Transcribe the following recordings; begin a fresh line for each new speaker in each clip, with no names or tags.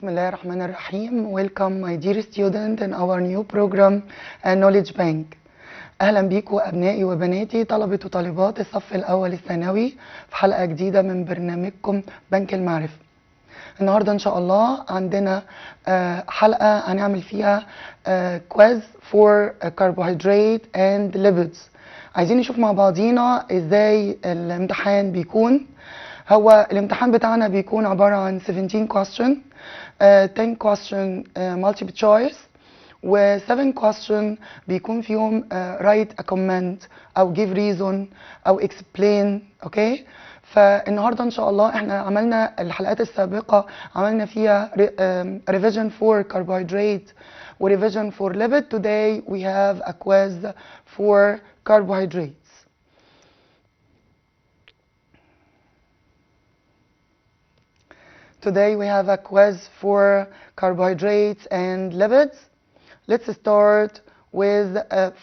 بسم الله الرحمن الرحيم. Welcome my dear student in our new program Knowledge Bank. أهلا بيكم أبنائي وبناتي طلبة وطالبات الصف الأول الثانوي في حلقة جديدة من برنامجكم بنك المعرفة. النهاردة إن شاء الله عندنا حلقة هنعمل فيها quiz for carbohydrate and lipids. عايزين نشوف مع بعضينا إزاي الامتحان بيكون. هو الامتحان بتاعنا بيكون عبارة عن 17 question 10 question multiple choice و 7 question بيكون فيهم write a comment أو give reason أو explain. اوكي، فالنهارده ان شاء الله احنا عملنا الحلقات السابقة عملنا فيها revision for carbohydrate و revision for lipid. Today we have a quiz for carbohydrates. Today we have a quiz for carbohydrates and lipids. Let's start with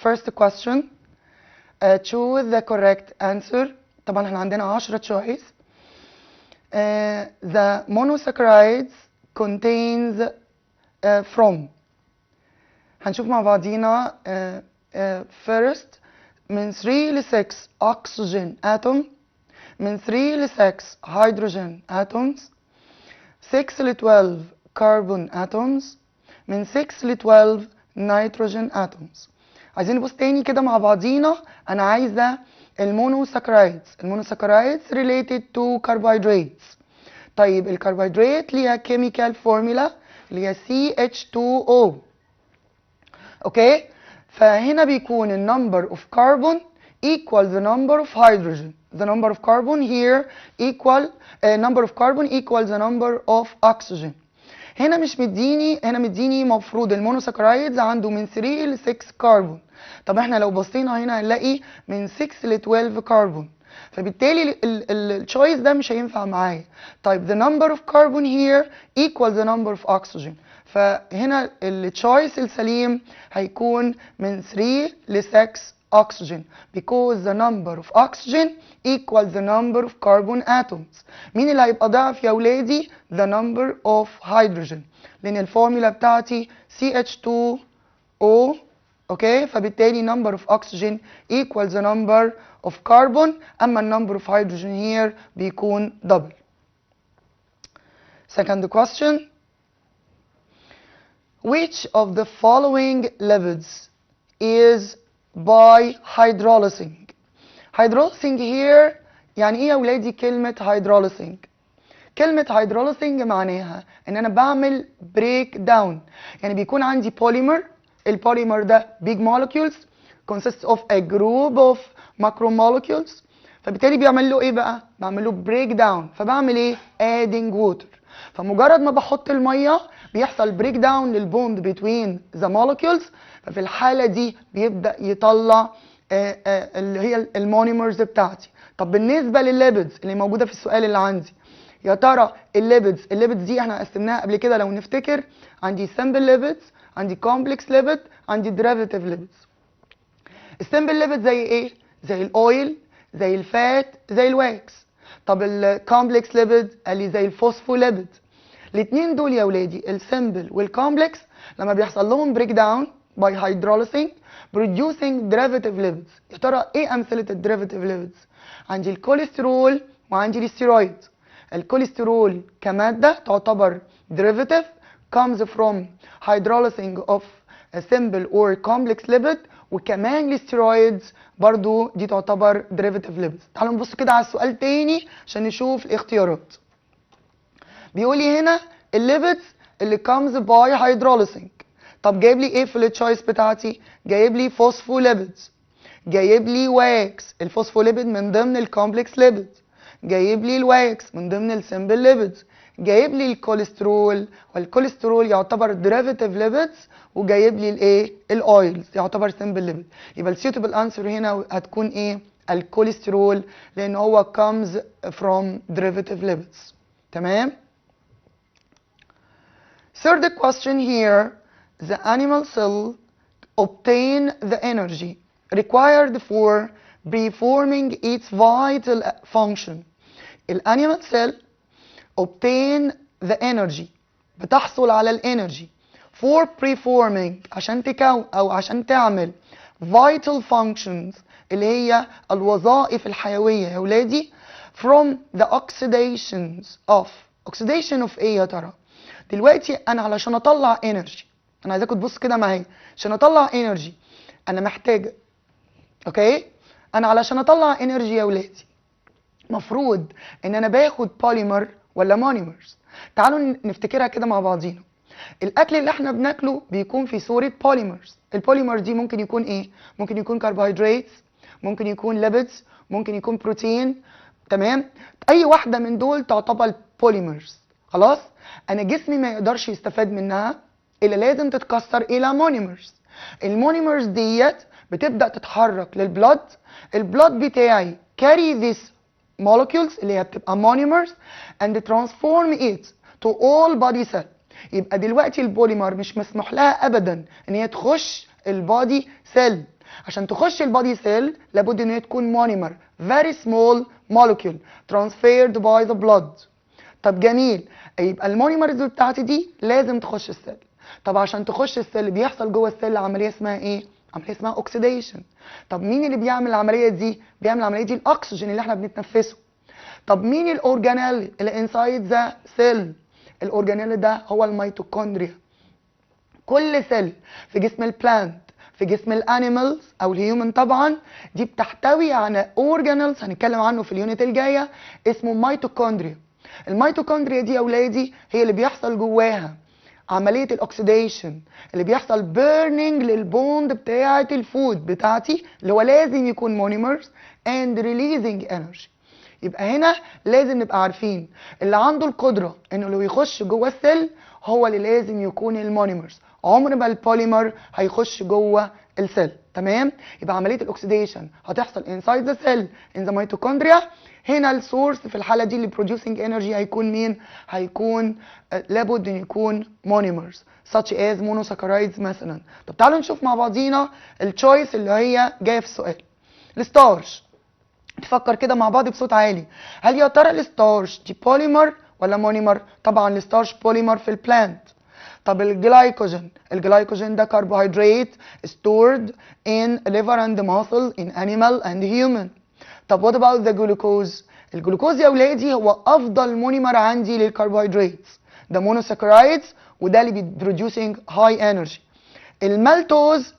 first question. Choose the correct answer. طبعا احنا عندنا 10 choice. The monosaccharides contains from. هنشوف مع بعضينا first من 3 ل 6 oxygen atom، من 3 ل 6 hydrogen atoms، 6 ل 12 carbon atoms، من 6 ل 12 nitrogen atoms. عايزين نبص تاني كده مع بعضينا. انا عايزه المونوساكرايدز. المونوساكرايدز related to carbohydrates. طيب الكربوهيدرات ليها chemical formula اللي هي CH2O. اوكي، فهنا بيكون ال number of carbon equal the number of hydrogen. The number of carbon here equal number of carbon equal the number of oxygen. هنا مش مديني، هنا مديني مفروض المونوساكرايدز عنده من 3 ل 6 كربون. طب احنا لو بصينا هنا هنلاقي من 6 ل 12 كربون، فبالتالي التشويس ده مش هينفع معايا. طيب the number of carbon here equal the number of oxygen. فهنا التشويس السليم هيكون من 3 ل 6 oxygen because the number of oxygen equals the number of carbon atoms. مين اللي هيبقى ضعف يا ولادي؟ the number of hydrogen، لأن الفورمولا بتاعتي CH2O. اوكي، فبالتالي number of oxygen equals the number of carbon، أما number of hydrogen here بيكون double. Second question. Which of the following lipids is by hydrolysing؟ hydrolysing here يعني ايه يا ولادي كلمة hydrolysing؟ كلمة hydrolysing معناها ان انا بعمل break down، يعني بيكون عندي polymer. البوليمر ده big molecules consists of a group of macromolecules، فبالتالي بيعمل له ايه بقى؟ بعمل له break down. فبعمل ايه؟ adding water. فمجرد ما بحط المية بيحصل break down للبوند between the molecules، ففي الحالة دي بيبدأ يطلع اللي هي المونيمرز بتاعتي. طب بالنسبة للليبيدز اللي موجودة في السؤال اللي عندي، يا ترى الليبيدز دي احنا قسمناها قبل كده لو نفتكر. عندي simple lipids، عندي complex lipid، عندي derivative lipids. السمبل lipids زي ايه؟ زي الاويل، زي الفات، زي الواكس. طب الكومبلكس ليبيد قال لي زي الفوسفوليبيد. الاثنين دول يا ولادي السمبل والكومبلكس لما بيحصل لهم بريك داون باي هيدروليسينج producing derivative lipids. يا ترى ايه امثله الديريفاتيف ليبيدز؟ عندي الكوليسترول وعندي الستيرويد. الكوليسترول كماده تعتبر derivative comes from hydrolysing of a simple or complex lipid، وكمان الستيرويدز برضو دي تعتبر derivative lipids. تعالوا نبص كده على السؤال تاني عشان نشوف الاختيارات. بيقول لي هنا الليبيدز اللي comes by hydrolysing. طب جايب لي ايه في التشويس بتاعتي؟ جايب لي فوسفوليبيدز، جايب لي واكس. الفوسفوليبيد من ضمن الكومبلكس ليبيد، جايب لي الواكس من ضمن السمبل ليبيدز، جايب لي الكوليسترول، والكوليسترول يعتبر ديريفاتيف ليبيدز، وجايب لي الايه؟ الاويلز يعتبر سمبل ليبيد. يبقى السيوتبل انسر هنا هتكون ايه؟ الكوليسترول، لان هو comes from derivative lipids. تمام؟ Third question here. The animal cell obtain the energy required for performing its vital function. الانيمال cell obtain the energy بتحصل على الانرجي for performing عشان تكون او عشان تعمل vital functions اللي هي الوظائف الحيوية يا ولادي from the oxidation of ايه يا ترى؟ دلوقتي انا علشان اطلع energy، انا عايزاكم تبصوا كده معايا، عشان اطلع energy انا محتاج، اوكي، انا علشان اطلع energy يا ولادي مفروض ان انا باخد بوليمر ولا مونيمرز. تعالوا نفتكرها كده مع بعضينا. الاكل اللي احنا بناكله بيكون في صورة بوليمرز. البوليمر دي ممكن يكون ايه؟ ممكن يكون كربوهيدرات، ممكن يكون ليبيدز، ممكن يكون بروتين، تمام؟ اي واحدة من دول تعتبر بوليمرز. خلاص؟ انا جسمي ما يقدرش يستفاد منها الا لازم تتكسر الى مونيمرز. المونيمرز ديت بتبدأ تتحرك للبلد، البلد بتاعي carry this molecules اللي هي بتبقى monomers and transform it to all body cell. يبقى دلوقتي البوليمر مش مسموح لها ابدا ان هي تخش البادي سيل. عشان تخش البادي سيل لابد ان هي تكون مونيمر very small molecule transferred by the blood. طب جميل، يبقى المونيمرز بتاعتي دي لازم تخش السيل. طب عشان تخش السيل بيحصل جوه السيل عمليه اسمها ايه؟ عمليه اسمها اوكسيديشن. طب مين اللي بيعمل العمليه دي؟ بيعمل العمليه دي الاكسجين اللي احنا بنتنفسه. طب مين الاورجانيل اللي انسايد ذا سيل؟ الاورجانيل ده هو الميتوكوندريا. كل سيل في جسم البلانت، في جسم الانيمالز او الهيومن طبعا، دي بتحتوي على اورجانيلز هنتكلم عنه في اليونت الجايه اسمه ميتوكوندريا. الميتوكوندريا دي يا اولادي هي اللي بيحصل جواها عمليه الاكسيديشن، اللي بيحصل بيرنينج للبوند بتاعه الفود بتاعتي اللي هو لازم يكون مونيمرز اند ريليزنج انرجي. يبقى هنا لازم نبقى عارفين اللي عنده القدره انه لو يخش جوه السيل هو اللي لازم يكون المونيمرز، عمر ما البوليمر هيخش جوه السيل. تمام؟ يبقى عمليه الاكسيديشن هتحصل انسايد ذا سيل ان ذا ميتوكوندريا. هنا السورس في الحاله دي اللي بروديوسنج انرجي هيكون مين؟ هيكون لابد ان يكون مونيمرز such as monosaccharides مثلا. طب تعالوا نشوف مع بعضينا التشويس اللي هي جايه في السؤال. الستارش، نفكر كده مع بعض بصوت عالي، هل يا ترى الستارش دي بوليمر ولا مونيمر؟ طبعا الستارش بوليمر في البلانت. طب الجلايكوجين ده كربوهيدرات stored in liver and muscle in animal and human. طب what about the glucose؟ الجلوكوز يا اولادي هو افضل مونيمر عندي للكربوهيدرات، ده مونوساكرايدز وده اللي بيبروديوسينج هاي انرجي. المالتوز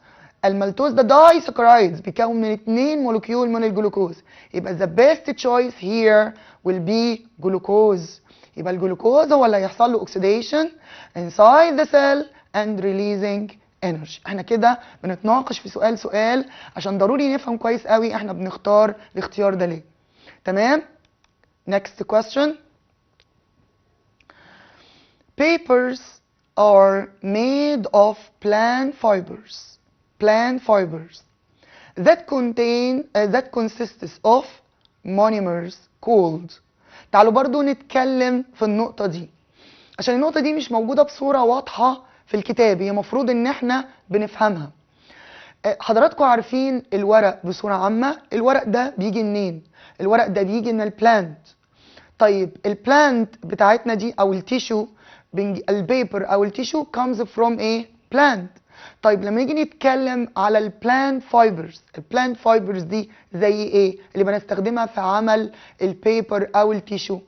ده داي ساكرايدز بيكون من 2 مولكيول من الجلوكوز. يبقى the best choice here will be glucose. يبقى الجلوكوز هو اللي هيحصل له oxidation inside the cell and releasing energy. احنا كده بنتناقش في سؤال عشان ضروري نفهم كويس قوي احنا بنختار الاختيار ده ليه. تمام؟ next question. Papers are made of plant fibers that consists of monomers called. تعالوا برضو نتكلم في النقطة دي عشان النقطة دي مش موجودة بصورة واضحة في الكتاب، هي مفروض ان احنا بنفهمها. حضراتكم عارفين الورق بصورة عامة، الورق ده بيجي منين؟ الورق ده بيجي من البلانت. طيب البلانت بتاعتنا دي او التيشو، البيبر او التيشو comes from a plant. طيب لما نيجي نتكلم على البلانت فايبرز دي زي ايه اللي بنستخدمها في عمل البيبر او التيشو؟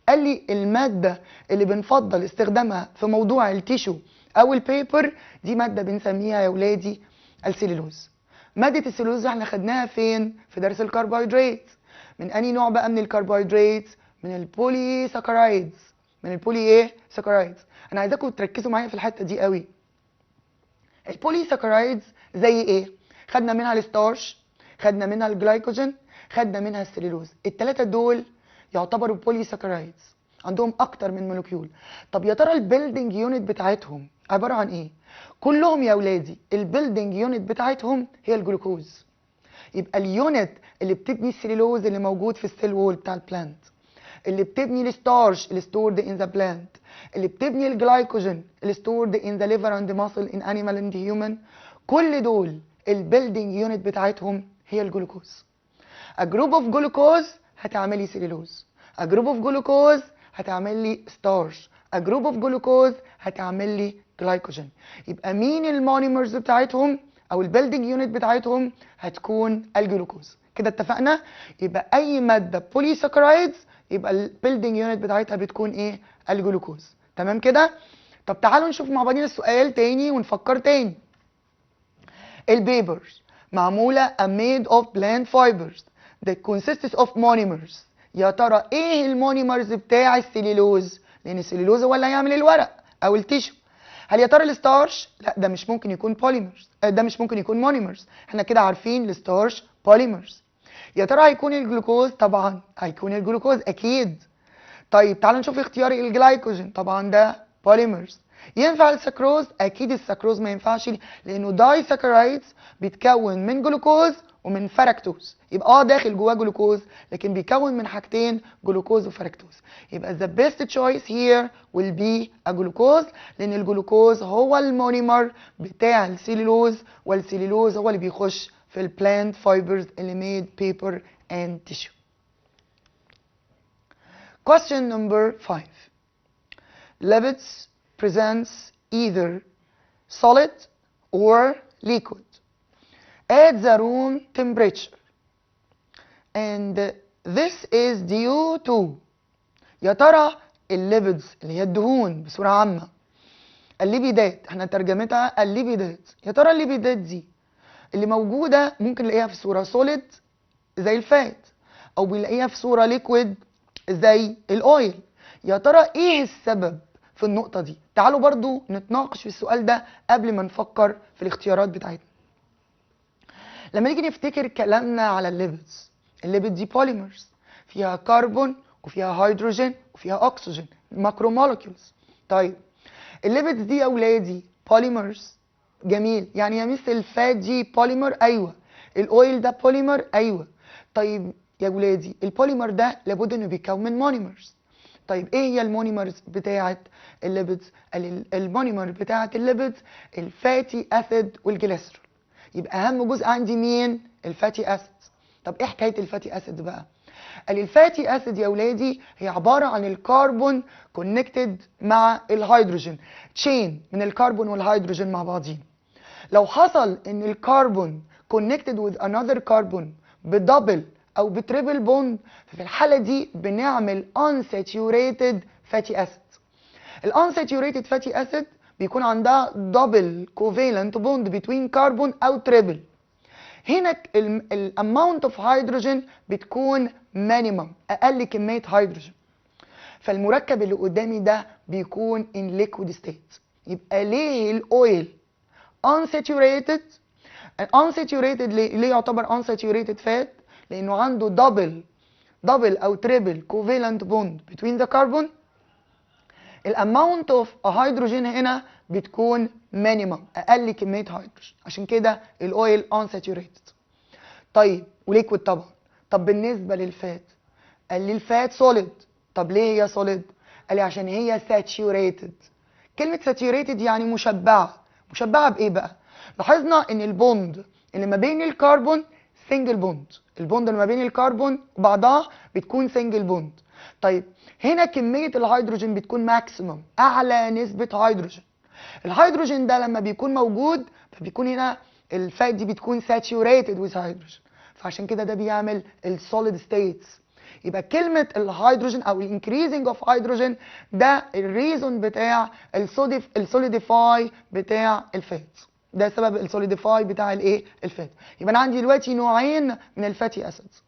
قال لي المادة اللي بنفضل استخدامها في موضوع التيشو او البيبر دي مادة بنسميها يا ولادي السليلوز. مادة السليلوز احنا خدناها فين؟ في درس الكربوهيدرات. من انهي نوع بقى من الكربوهيدرات؟ من البولي ساكرايدز. من البولي ايه؟ ساكرايدز. انا عايزاكم تركزوا معايا في الحتة دي قوي. البولي ساكرايدز زي ايه؟ خدنا منها الستارش، خدنا منها الجلايكوجين، خدنا منها السليلوز. الثلاثة دول يعتبروا بولي ساكرايدز، عندهم اكتر من مولكيول. طب يا ترى البيلدينج يونت بتاعتهم عبارة عن ايه؟ كلهم يا ولادي البيلدينج يونت بتاعتهم هي الجلوكوز. يبقى اليونت اللي بتبني السليلوز اللي موجود في السيل وول بتاع البلانت، اللي بتبني الستارش اللي stored in the plant، اللي بتبني الجلايكوجين اللي stored in the liver and muscle in animal and human، كل دول البيلدينج يونت بتاعتهم هي الجلوكوز. A group of glucose هتعمل لي سليلوز، A group of glucose هتعمل لي starch، A group of glucose هتعمل لي جلايكوجين. يبقى مين المونيمرز بتاعتهم او البيلدينج يونت بتاعتهم؟ هتكون الجلوكوز. كده اتفقنا؟ يبقى اي ماده بوليساكرايدز يبقى البيلدينج يونت بتاعتها بتكون ايه؟ الجلوكوز. تمام كده؟ طب تعالوا نشوف مع بعضنا السؤال تاني ونفكر تاني. البيبرز معموله made of plant fibers that consists of monomers. يا ترى ايه المونيمرز بتاع السليلوز؟ لان السليلوز هو اللي هيعمل الورق او التيشو. هل يا ترى الستارش؟ لا، ده مش ممكن يكون بوليمرز، ده مش ممكن يكون مونيمرز، احنا كده عارفين الستارش بوليمرز. يا ترى هيكون الجلوكوز؟ طبعا هيكون الجلوكوز اكيد. طيب تعالوا نشوف اختيار الجلايكوجين، طبعا ده بوليمرز. ينفع السكروز؟ اكيد السكروز ما ينفعش لانه داي ساكرايدز بيتكون من جلوكوز ومن فركتوز. يبقى داخل جواه جلوكوز لكن بيكون من حاجتين، جلوكوز وفركتوز. يبقى the best choice here will be a glucose، لان الجلوكوز هو المونيمر بتاع السيلولوز، والسيلولوز هو اللي بيخش في البلانت فايبرز اللي made paper and tissue. Question number 5. Lipids presents either solid or liquid at the room temperature, and this is due to. يا ترى الليبيدز اللي هي الدهون بصورة عامة، الليبيدات احنا ترجمتها الليبيدات، يا ترى الليبيدات دي اللي موجودة ممكن نلاقيها في صورة سوليد زي الفات، او بنلاقيها في صورة ليكويد زي الاويل. يا ترى ايه السبب في النقطة دي؟ تعالوا برضو نتناقش في السؤال ده قبل ما نفكر في الاختيارات بتاعتنا. لما نيجي نفتكر كلامنا على الليبيدز، الليبيد دي بوليمرز فيها كربون وفيها هيدروجين وفيها اكسجين، ماكرو مولكيولز. طيب الليبيدز دي يا اولادي بوليمرز، جميل. يعني يا مس الفات دي بوليمر؟ ايوه. الاويل ده بوليمر؟ ايوه. طيب يا ولادي البوليمر ده لابد انه بيتكون من مونيمرز. طيب ايه هي المونيمرز بتاعه الليبيدز؟ المونيمر بتاعه الليبيدز الفاتي اسيد والجليسرول. يبقى اهم جزء عندي مين؟ الفاتي اسيد. طب ايه حكايه الفاتي اسيد بقى؟ قال الفاتي اسيد يا ولادي هي عباره عن الكربون كونكتد مع الهيدروجين، تشين من الكربون والهيدروجين مع بعضين. لو حصل ان الكربون connected with another carbon بدبل او بتريبل بوند، ففي الحاله دي بنعمل unsaturated fatty acid. الunsaturated fatty acid بيكون عندها دبل covalent bond between carbon او تريبل. هنا الاماونت اوف هيدروجين بتكون مينيمم، اقل كميه هيدروجين، فالمركب اللي قدامي ده بيكون in liquid state. يبقى ليه الاويل unsaturated؟ unsaturated ليه يعتبر unsaturated fat؟ لانه عنده دبل او تريبل covalent bond between the carbon. الاماونت اوف هيدروجين هنا بتكون مينيمم، اقل كميه هيدروجين، عشان كده الاويل unsaturated. طيب وليكويد طبعا. طب بالنسبه للفات، قال لي الفات سوليد. طب ليه هي سوليد؟ قال لي عشان هي ساتيوريتد. كلمه ساتيوريتد يعني مشبعه. مشبعه بايه بقى؟ لاحظنا ان البوند اللي ما بين الكربون سنجل بوند، البوند اللي ما بين الكربون وبعضها بتكون سنجل بوند. طيب هنا كميه الهيدروجين بتكون ماكسيمم، اعلى نسبه هيدروجين. الهيدروجين ده لما بيكون موجود فبيكون هنا الفات دي بتكون ساتيوريتد ويز هيدروجين، فعشان كده ده بيعمل السوليد ستيتس. يبقى كلمه الهيدروجين او الانكريزنج اوف هيدروجين ده الريزون بتاع السوليديفاي بتاع الفات، ده سبب السوليديفاي بتاع الايه؟ الفات. يبقى انا عندي دلوقتي نوعين من الفاتي اسيدز.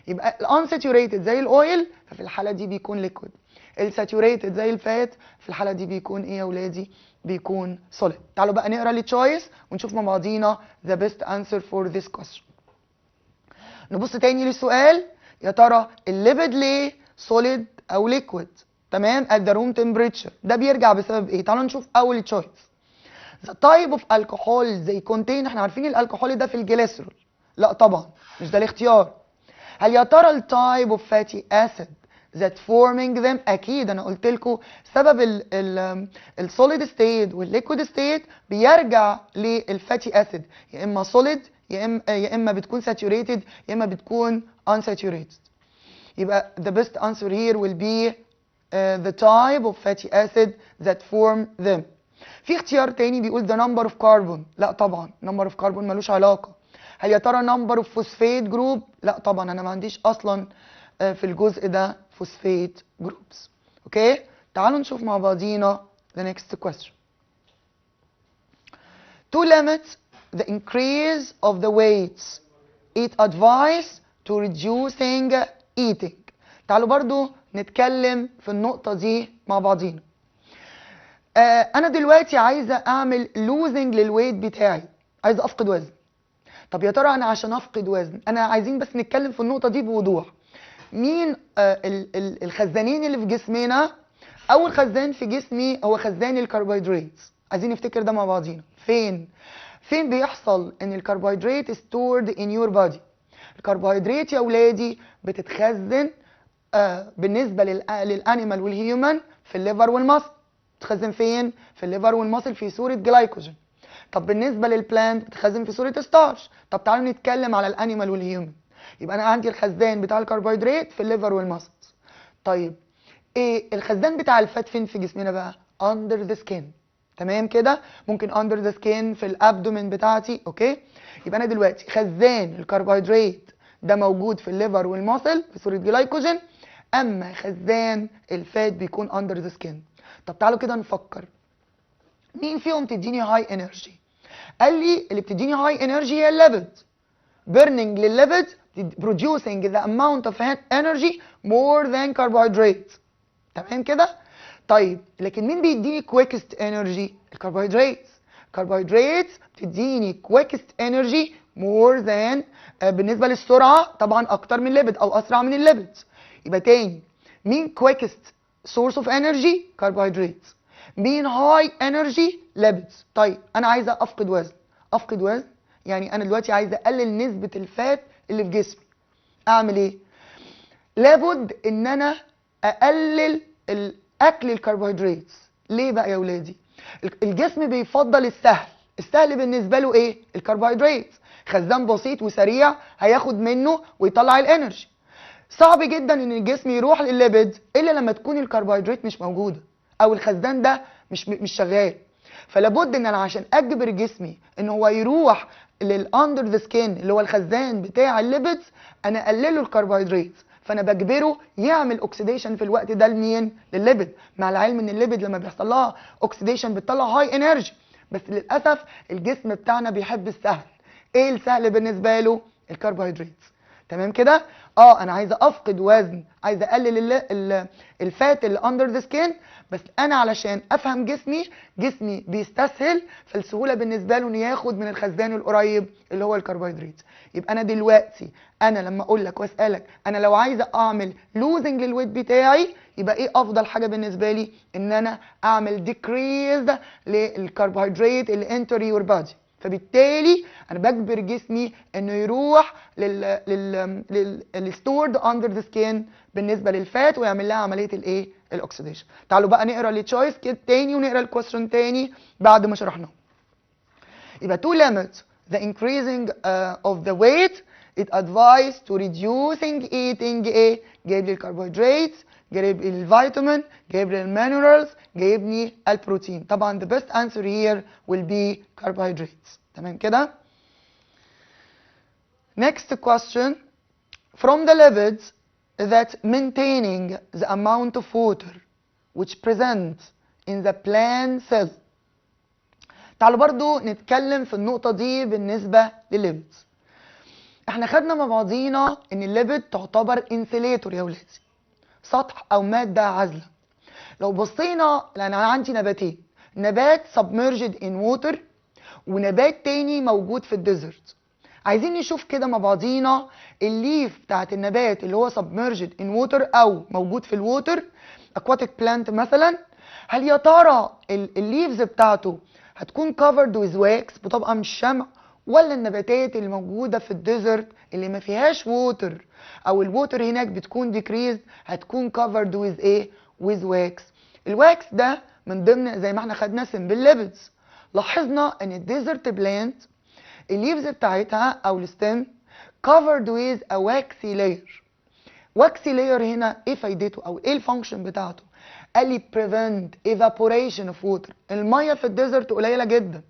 يبقى الانساتيوريتد زي الاويل ففي الحاله دي بيكون ليكويد، الساتيوريتد زي الفات في الحاله دي بيكون ايه يا اولادي؟ بيكون سوليد. تعالوا بقى نقرا التشويس ونشوف مع بعضينا the best answer for this question. نبص تاني للسؤال، يا ترى الليبيد ليه سوليد او ليكويد؟ تمام at the room temperature، ده بيرجع بسبب ايه؟ تعالوا نشوف اول تشويس. The type of alcohol they contain، احنا عارفين الالكحول ده في الجليسرول. لا طبعا مش ده الاختيار. هل يا ترى التايب اوف فاتي اسيد that forming them؟ اكيد انا قلت لكم سبب السوليد ستيت والليكويد ستيت بيرجع للفاتي اسيد، يا اما سوليد يا اما بتكون ساتوريتد يا اما بتكون unsaturated. يبقى the best answer here will be the type of fatty acid that form them. في اختيار تاني بيقول the number of carbon. لا طبعا number of carbon ملوش علاقة. هل يا ترى number of phosphate group؟ لا طبعا انا ما عنديش اصلا في الجزء ده phosphate groups. اوكي تعالوا نشوف مع بعضينا the next question. To limit the increase of the weights, it advice to reducing eating. تعالوا برضو نتكلم في النقطة دي مع بعضينا. أنا دلوقتي عايزة أعمل losing للويت بتاعي، عايزة أفقد وزن. طب يا ترى أنا عشان أفقد وزن، أنا عايزين بس نتكلم في النقطة دي بوضوح. مين الخزانين اللي في جسمنا؟ أول خزان في جسمي هو خزان الكربوهيدرات. عايزين نفتكر ده مع بعضينا. فين بيحصل ان الكربوهيدرات stored in your body؟ الكربوهيدرات يا اولادي بتتخزن بالنسبه للانيمال والهيومن في الليفر والمصل. بتتخزن فين؟ في الليفر والمصل في صوره جلايكوجين. طب بالنسبه للبلانت بتتخزن في صوره ستارش. طب تعالوا نتكلم على الانيمال والهيومن. يبقى انا عندي الخزان بتاع الكربوهيدرات في الليفر والمصل. طيب ايه الخزان بتاع الفات فين في جسمنا بقى؟ under the skin. تمام كده؟ ممكن under the skin في الابدومين بتاعتي. اوكي يبقى انا دلوقتي خزان الكربوهيدرات ده موجود في الليفر والمصل في صوره جلايكوجين، اما خزان الفات بيكون under the skin. طب تعالوا كده نفكر مين فيهم تديني هاي انرجي؟ قال لي اللي بتديني هاي انرجي هي الليبيد. burning للليبيد producing the amount of energy more than carbohydrates. تمام كده؟ طيب لكن مين بيديني كويكست انرجي؟ الكربوهيدرات. الكربوهيدرات بتديني كويكست انرجي مور ذان بالنسبه للسرعه طبعا اكتر من الليبيد او اسرع من الليبيد. يبقى تاني مين كويكست سورس اوف انرجي؟ كربوهيدرات. مين هاي انرجي؟ ليبيد. طيب انا عايزه افقد وزن. افقد وزن يعني انا دلوقتي عايزه اقلل نسبه الفات اللي في جسمي. اعمل ايه؟ لابد ان انا اقلل اكل الكربوهيدرات. ليه بقى يا ولادي؟ الجسم بيفضل السهل بالنسبه له ايه؟ الكربوهيدرات. خزان بسيط وسريع هياخد منه ويطلع الانرجي. صعب جدا ان الجسم يروح للليبيد الا لما تكون الكربوهيدرات مش موجوده او الخزان ده مش شغال. فلابد ان انا عشان اجبر جسمي ان هو يروح للاندر ذا سكين اللي هو الخزان بتاع الليبيدز، انا اقلله الكربوهيدرات. فانا بجبره يعمل اوكسيديشن في الوقت ده لمين؟ للليبيد. مع العلم ان الليبيد لما بيحصل لها اوكسيديشن بتطلع هاي انرجي، بس للاسف الجسم بتاعنا بيحب السهل. ايه السهل بالنسبه له؟ الكربوهيدرات. تمام كده؟ انا عايزه افقد وزن، عايزه اقلل الفات اللي اندر ذا سكين، بس انا علشان افهم جسمي بيستسهل، فالسهوله بالنسبه له انه ياخد من الخزان القريب اللي هو الكربوهيدرات. يبقى انا دلوقتي لما اقول لك واسالك انا لو عايزه اعمل لوزنج للويت بتاعي، يبقى ايه افضل حاجه بالنسبه لي؟ ان انا اعمل ديكريز للكربوهيدرات اللي انتر يور بادي. فبالتالي انا بجبر جسمي انه يروح للستورد اندر ذا سكين بالنسبه للفات ويعمل لها عمليه الايه؟ الاكسيديشن. تعالوا بقى نقرا التشويس كده تاني ونقرا الكويستشن تاني بعد ما شرحناه. يبقى to limit the increasing of the weight it advised to reducing eating ايه؟ جايب لي الكربوهيدرات، جايب لي الفيتامين، جايب لي المينرالز، جايب لي البروتين. طبعا the best answer here will be carbohydrates. تمام كده؟ Next question. From the lipids that maintaining the amount of water which present in the plant cell. تعالوا برضو نتكلم في النقطة دي بالنسبة للليبيدز. احنا خدنا مع بعضينا ان الليبيد تعتبر انسيليتور يا ولادي، سطح او مادة عازلة. لو بصينا لان انا عندي نباتين، نبات submerged in water ونبات تاني موجود في الديزرت. عايزين نشوف كده مع بعضينا الليف بتاعت النبات اللي هو submerged in water او موجود في الووتر، aquatic plant مثلا. هل يا ترى الليفز بتاعته هتكون covered with wax بطبقة من الشمع، ولا النباتات اللي موجودة في الديزرت اللي ما فيهاش ووتر او الووتر هناك بتكون decreased هتكون covered with ايه؟ with wax. الواكس ده من ضمن زي ما احنا خدنا simple lipids. لاحظنا ان الديزرت بلانت الليفز بتاعتها او الستيم covered with a waxy layer، واكسي لاير هنا ايه فايدته او ايه الفانكشن بتاعته؟ قال لي prevent evaporation of water. الميه في الديزرت قليله جدا،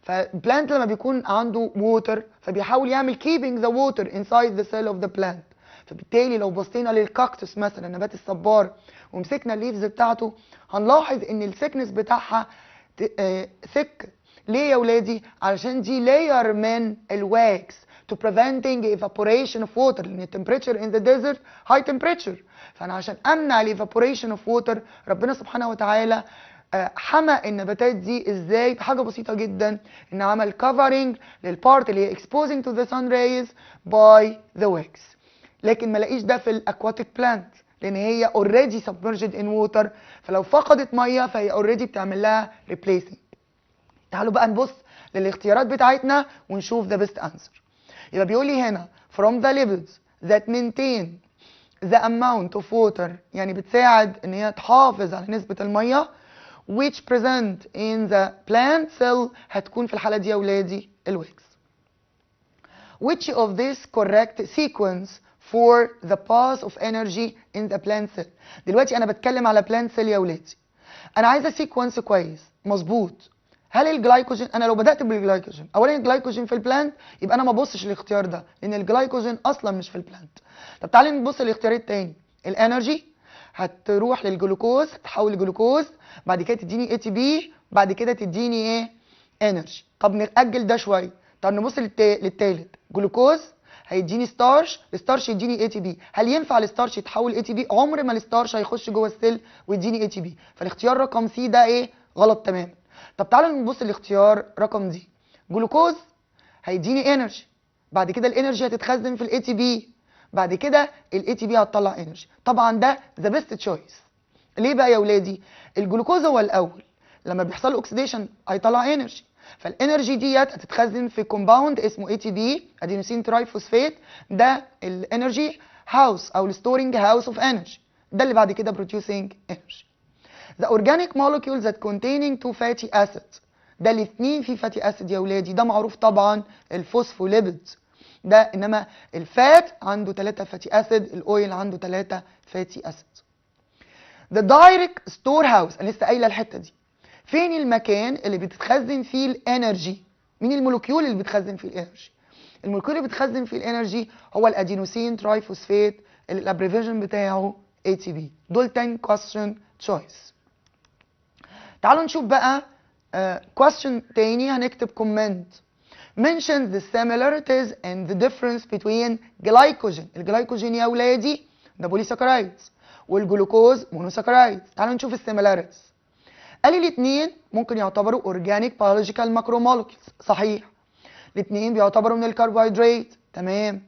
فالبلانت لما بيكون عنده ووتر فبيحاول يعمل keeping the water inside the cell of the plant. فبالتالي لو بصينا للكاكتوس مثلا نبات الصبار ومسكنا الليفز بتاعته هنلاحظ ان السكنس بتاعها ثك. ليه يا ولادي؟ علشان دي لاير من الواكس to preventing evaporation of water، لان temperature in the desert high temperature. فانا عشان امنع ال evaporation of water ربنا سبحانه وتعالى حمى النباتات دي ازاي؟ بحاجه بسيطه جدا، ان عمل covering للبارت اللي هي exposing to the sun rays by the wax. لكن ما لاقيش ده في الاكواتيك بلانت لان هي already submerged in water، فلو فقدت ميه فهي already بتعمل لها replacing. تعالوا بقى نبص للاختيارات بتاعتنا ونشوف the best answer. يبقى بيقول لي هنا from the lipids that maintain the amount of water، يعني بتساعد ان هي تحافظ على نسبة المية which present in the plant cell، هتكون في الحالة دي يا ولادي الواكس. Which of this correct sequence for the path of energy in the plant cell؟ دلوقتي انا بتكلم على plant cell يا ولادي، انا عايزه سيكونس كويس مظبوط. هل الجلايكوجين، انا لو بدات بالجلايكوجين، اولا الجلايكوجين في البلانت يبقى انا ما ابصش للاختيار ده لان الجلايكوجين اصلا مش في البلانت. طب تعالى نبص للاختيار الثاني، الانرجي هتروح للجلوكوز، هتحول لجلوكوز، بعد كده تديني اي تي بي، بعد كده تديني ايه؟ انرجي. طب ناجل ده شويه، طب نبص للثالث، جلوكوز هيديني ستارش، الستارش يديني اي تي بي. هل ينفع الستارش يتحول اي تي بي؟ عمر ما الستارش هيخش جوه السيل ويديني اي تي بي. فالاختيار رقم سي ده ايه؟ غلط تماما. طب تعالوا نبص لاختيار رقم دي، جلوكوز هيديني انرجي، بعد كده الانرجي هتتخزن في الاي تي بي، بعد كده الاي تي بي هتطلع انرجي. طبعا ده ذا بيست تشويس. ليه بقى يا ولادي؟ الجلوكوز هو الاول، لما بيحصل له اوكسيديشن هيطلع انرجي، فالانرجي ديت هتتخزن في كومباوند اسمه اي تي بي، ادينوسين ترايفوسفات. ده الانرجي هاوس او الستورنج هاوس اوف انرجي، ده اللي بعد كده بروديوسينج انرجي. The organic molecules that containing two fatty acids، ده الاثنين فيه فاتي اسيد يا ولادي، ده معروف طبعا الفوسفوليبيدز ده، انما الفات عنده 3 فاتي اسيد، الاويل عنده 3 فاتي اسيد. The direct storehouse، انا لسه قايله الحته دي، فين المكان اللي بتتخزن فيه الانرجي؟ مين المولكيول اللي بتخزن فيه الانرجي؟ المولكيول اللي بتخزن فيه الانرجي هو الادينوسين ترايفوسفات اللي الابريفيجن بتاعه ATP. دول 10 question choice. تعالوا نشوف بقى question تاني، هنكتب comment. mentions the similarities and the difference between glycogen. الجلايكوجين يا ولادي ده بوليساكرايدز، والجلوكوز مونوساكرايدز. تعالوا نشوف السيميلاريتيز. قال لي الاثنين ممكن يعتبروا اورجانيك بيولوجيكال ماكرومولكيولز، صحيح. الاثنين بيعتبروا من الكربوهيدرات، تمام.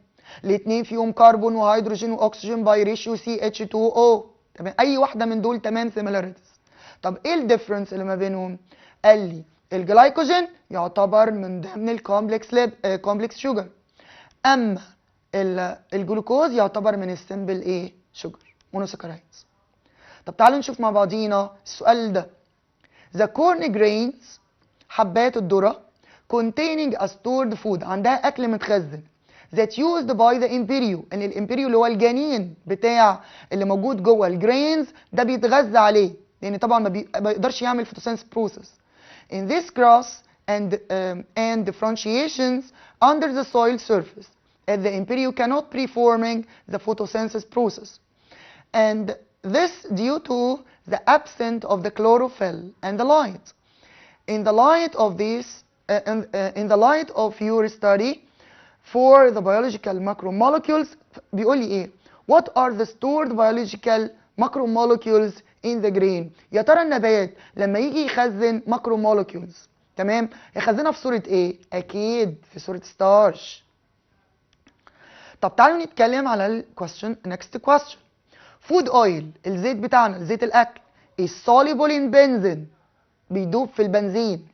الاثنين فيهم كربون وهيدروجين واكسجين باي ريشيو CH2O، تمام. اي واحده من دول تمام سيميلاريتيز. طب ايه الديفرنس اللي ما بينهم؟ قال لي الجلايكوجين يعتبر من ضمن الكومبلكس شوجر، اما الجلوكوز يعتبر من السمبل ايه؟ شوجر، مونوساكرايدز. طب تعالوا نشوف مع بعضينا السؤال ده. The corn grains، حبات الذرة، containing a stored food، عندها أكل متخزن، that used by the embryo، إن الامبريو اللي هو الجنين بتاع اللي موجود جوه الجرينز ده بيتغذى عليه، لأن طبعا ما بيقدرش يعمل photosynthesis process. In this grass and differentiations under the soil surface, as the embryo cannot performing the photosynthesis process. And this due to the absence of the chlorophyll and the light. In the light of this, in the light of your study for the biological macromolecules، بيقول لي ايه؟ What are the stored biological macromolecules in the grain؟ يا ترى النبات لما يجي يخزن macromolecules، تمام، يخزنها في صورة ايه؟ اكيد في صورة ستارش. طب تعالوا نتكلم على الكويستشن، next question. Food oil، الزيت بتاعنا، زيت الاكل، is soluble in benzene، بيدوب في البنزين.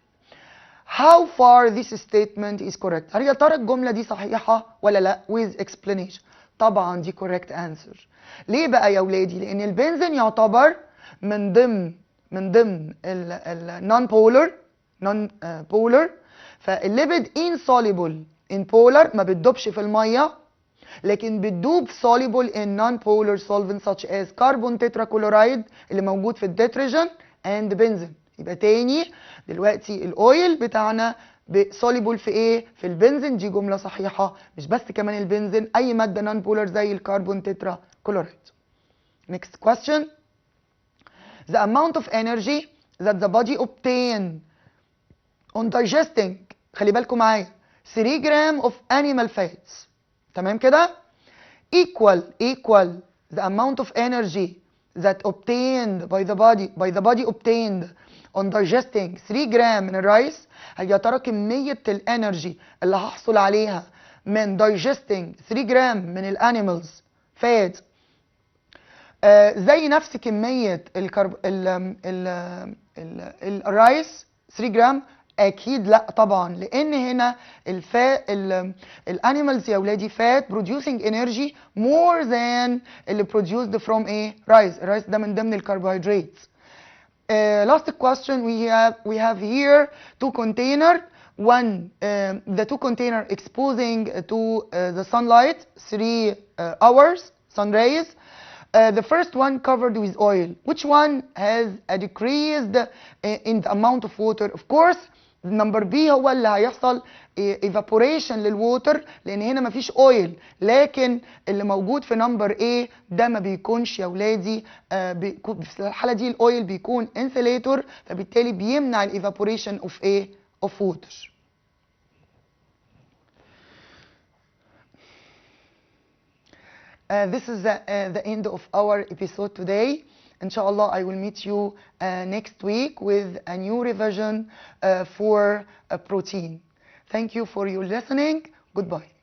How far this statement is correct؟ هل يا ترى الجملة دي صحيحة ولا لا؟ with explanation. طبعا دي correct answer. ليه بقى يا ولادي؟ لأن البنزين يعتبر من ضمن ال non polar، فالليبيد insoluble in polar، ما بتدوبش في المية، لكن بتدوب soluble in non-polar solvents such as carbon tetrachloride اللي موجود في الديترجين and benzene. يبقى تاني دلوقتي الاويل بتاعنا soluble في ايه؟ في البنزين. دي جملة صحيحة. مش بس كمان البنزين، اي مادة non polar زي الكربون tetrachloride. Next question. The amount of energy that the body obtain on digesting، خلي بالكم معايا، 3 جرام of animal fats، تمام كده؟ equal the amount of energy that obtained by the body obtained on digesting 3 جرام من الرايس. يا ترى كمية الانرجي اللي هحصل عليها من digesting 3 جرام من الانيمالز فات زي نفس كمية الرايس 3 جرام؟ اكيد لا طبعا، لان هنا الانيمالز يا ولادي فات producing energy more than اللي produced from ايه؟ رايس. الرايس ده من ضمن الكربوهيدرات. Last question we have here 2 container. One the 2 container exposing to the sunlight 3 hours sun rays. The first one covered with oil. Which one has a decreased in the amount of water? Of course number B هو اللي هيحصل evaporation للووتر، لان هنا مفيش اويل. لكن اللي موجود في نمبر A ده ما بيكونش يا ولادي، في الحاله دي الاويل بيكون انسيليتور، فبالتالي بيمنع الايفابوريشن اوف ايه؟ اوف ووتر. This is the end of our episode today. Inshallah, I will meet you next week with a new revision for protein. Thank you for your listening. Goodbye.